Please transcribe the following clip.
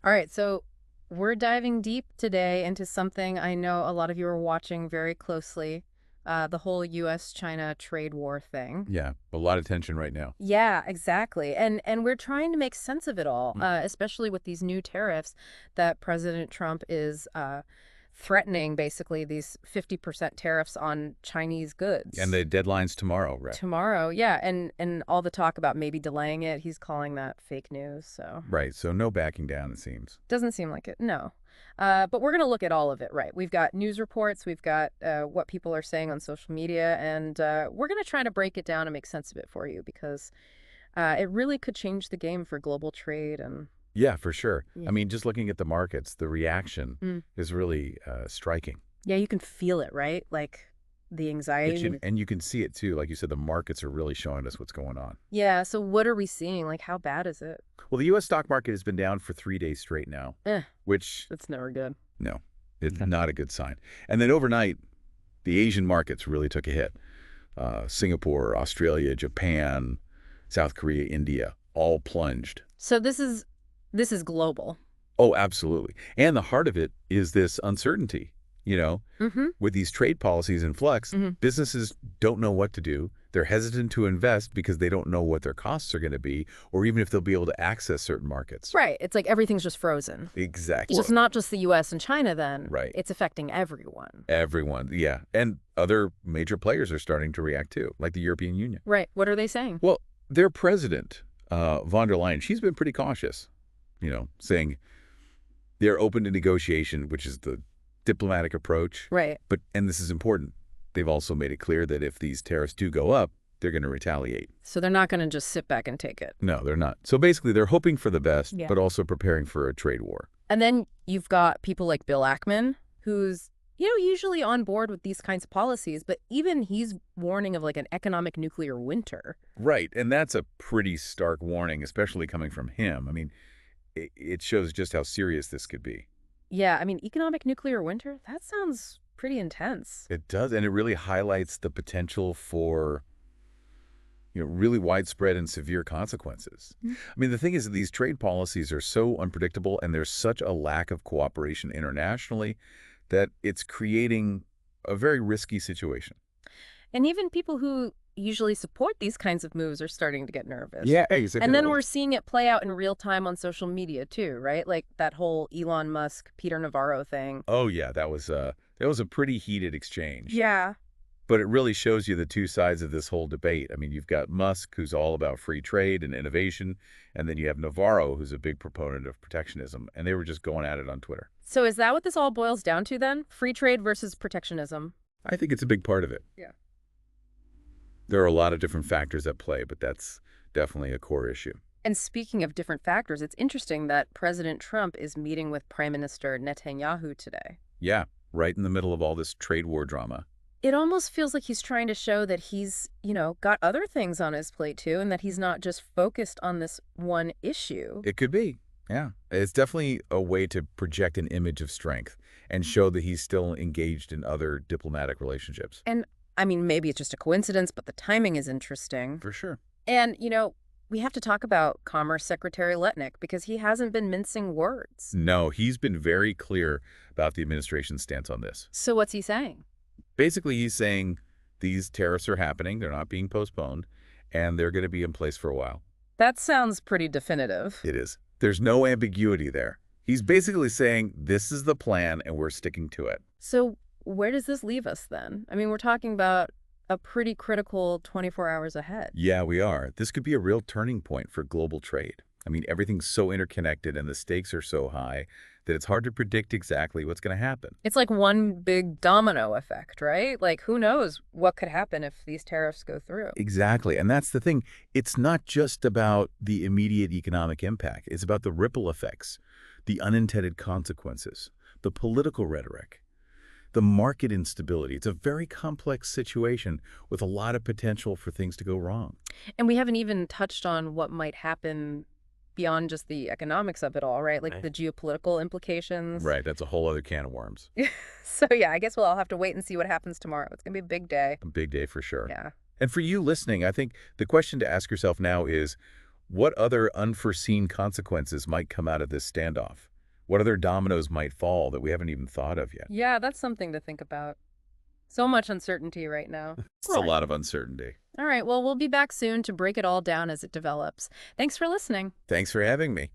All right, so we're diving deep today into something I know a lot of you are watching very closely, the whole U.S.-China trade war thing. Yeah, a lot of tension right now. Yeah, exactly. And we're trying to make sense of it all, Mm. especially with these new tariffs that President Trump is threatening, basically, these 50% tariffs on Chinese And goods. the deadline's tomorrow, right? Tomorrow, yeah, and all the talk about maybe delaying it, he's calling that fake news, so Right, so no backing down, it seems. doesn't seem like it, no. But we're going to look at all of it, right? We've got news reports, we've got what people are saying on social media, and we're going to try to break it down and make sense of it for you because it really could change the game for global trade and Yeah, for sure. yeah. I mean, just looking at the markets, the reaction Mm. is really striking. Yeah, you can feel it, right? Like the anxiety. And you can see it too. Like you said, the markets are really showing us what's going on. Yeah, so what are we seeing? Like, how bad is it? Well, the U.S. stock market has been down for 3 days straight now, Eh, which, that's never good. no, it's not a good sign. And then overnight, the Asian markets really took a hit. Singapore, Australia, Japan, South Korea, India, all plunged. So this is global. Oh, absolutely. And the heart of it is this uncertainty. Mm-hmm. With these trade policies in flux, Mm-hmm. businesses don't know what to do. They're hesitant to invest because they don't know what their costs are going to be, or even if they'll be able to access certain markets. Right. It's like everything's just frozen. Exactly. So it's not just the US and China then. Right. It's affecting everyone. Everyone, yeah. And other major players are starting to react too, like the European Union. Right. What are they saying? Well, their president, von der Leyen, she's been pretty cautious, saying they're open to negotiation, which is the diplomatic approach. Right. And this is important, they've also made it clear that if these tariffs do go up, they're going to retaliate. So they're not going to just sit back and take it. No, they're not. So basically, they're hoping for the best, Yeah. but also preparing for a trade war. And then you've got people like Bill Ackman, who's, usually on board with these kinds of policies, but even he's warning of like an economic nuclear winter. Right, and that's a pretty stark warning, especially coming from him. I mean, it shows just how serious this could be. Yeah, I mean, economic nuclear winter, that sounds pretty intense. It does, and it really highlights the potential for really widespread and severe consequences. Mm. I mean, the thing is that these trade policies are so unpredictable and there's such a lack of cooperation internationally that it's creating a very risky situation. And even people who usually support these kinds of moves are starting to get nervous. Yeah, exactly. And then we're seeing it play out in real time on social media too, right? Like that whole Elon Musk, Peter Navarro thing. Oh yeah, that was a pretty heated exchange. Yeah. But it really shows you the two sides of this whole debate. I mean, you've got Musk, who's all about free trade and innovation, and then you have Navarro, who's a big proponent of protectionism, and they were just going at it on Twitter. So is that what this all boils down to then? Free trade versus protectionism? I think it's a big part of it. Yeah. There are a lot of different factors at play, but that's definitely a core issue. And speaking of different factors, it's interesting that President Trump is meeting with Prime Minister Netanyahu today. Yeah, right in the middle of all this trade war drama. It almost feels like he's trying to show that he's, got other things on his plate too, and that he's not just focused on this one issue. It could be. Yeah. It's definitely a way to project an image of strength and show that he's still engaged in other diplomatic relationships. And I mean, maybe it's just a coincidence, but the timing is interesting. For sure. And, we have to talk about Commerce Secretary Letnick because he hasn't been mincing words. No, he's been very clear about the administration's stance on this. So what's he saying? Basically, he's saying these tariffs are happening, they're not being postponed, and they're going to be in place for a while. That sounds pretty definitive. It is. There's no ambiguity there. He's basically saying this is the plan and we're sticking to it. So where does this leave us then? I mean, we're talking about a pretty critical 24 hours ahead. Yeah, we are. This could be a real turning point for global trade. I mean, everything's so interconnected and the stakes are so high that it's hard to predict exactly what's going to happen. It's like one big domino effect, right? Like, who knows what could happen if these tariffs go through? Exactly. And that's the thing. It's not just about the immediate economic impact. It's about the ripple effects, the unintended consequences, the political rhetoric, the market instability. It's a very complex situation with a lot of potential for things to go wrong. And we haven't even touched on what might happen beyond just the economics of it all, right? Like the geopolitical implications. Right. That's a whole other can of worms. So, yeah, I guess we'll all have to wait and see what happens tomorrow. It's going to be a big day. A big day for sure. Yeah. And for you listening, I think the question to ask yourself now is, what other unforeseen consequences might come out of this standoff? What other dominoes might fall that we haven't even thought of yet? Yeah, that's something to think about. So much uncertainty right now. It's a lot of uncertainty. All right, well, we'll be back soon to break it all down as it develops. Thanks for listening. Thanks for having me.